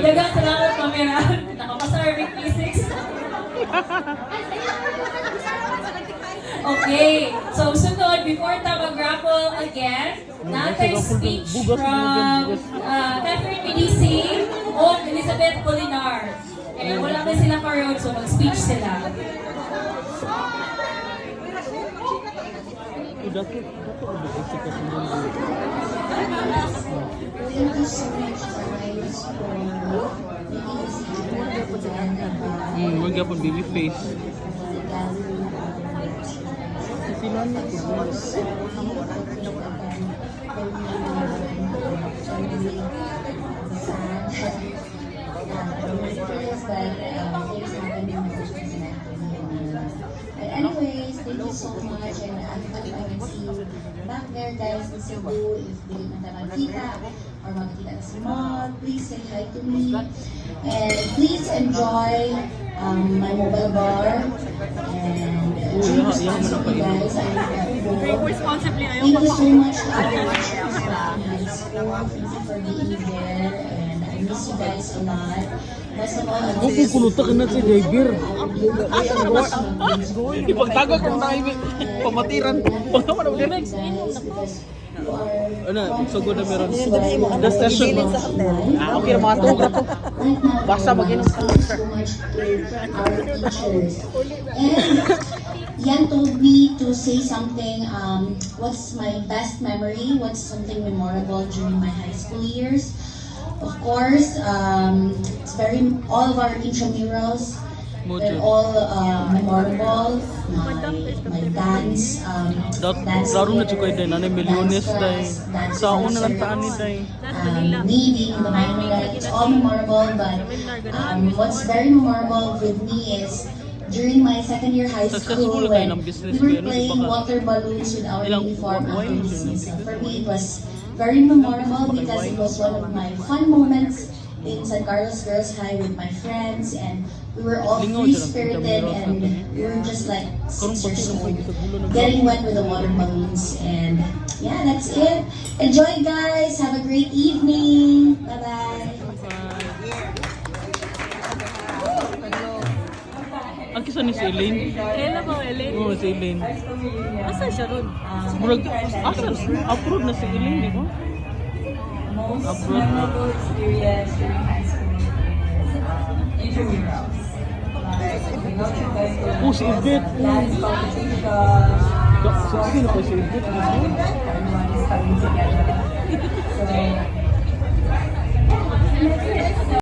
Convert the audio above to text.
Dagang salamat kamera. Nakapasar with P6. Okay, so sunod, before ta mag-raffle again, natay speech from Catherine Medici o Elizabeth Polinar. Kaya wala na sila karoon, so mag-speech sila. Thank you so much guys for making this event. Baby face. But anyways, thank you so much, and I can see you back there guys in Cebu. If hindi man tayo magkita or magkita na si Mom, please say hi to me. And please enjoy my mobile bar and drink responsibly guys. Drink responsibly. Thank you so much to everyone who's back in high school. Thank you for being there, and I miss you guys a lot. Best of all, I Kung kulutak na si Javier. Ipagtago kung tayo pamatiran. Pagkaman ako direct. Ano, so good na meron. The session mo. Okay na mga tugra ko. Basta mag-inom ka. And Yan told me to say something, what's my best memory, what's something memorable during my high school years. Of course, it's all of our intramurals, they're all memorable. My dance, Laro na chukay din, nanay milyones day. Sa una lang taan ni day. Leading the Manila, it's all memorable, but what's very memorable with me is during my second year high school when we were playing water balloons with our uniform after dismissal. For me, it was very memorable because it was one of my fun moments in San Carlos Girls High with my friends, and we were all free-spirited and we were just like 6 years old, getting wet with the water balloons. And yeah, that's it. Enjoy guys, have a great evening. Bye-bye. Ang kisa ni si Elaine? Kailan ba Elaine? Oo, si Elaine. Asa siya ron? Murag, approve na si Elaine, di ba? Most Abroad. memorable experience during high school is intramurals. We go to high school. Oh, si Edith. Dance competition. Sino pa si Edith? Everyone is coming together. So,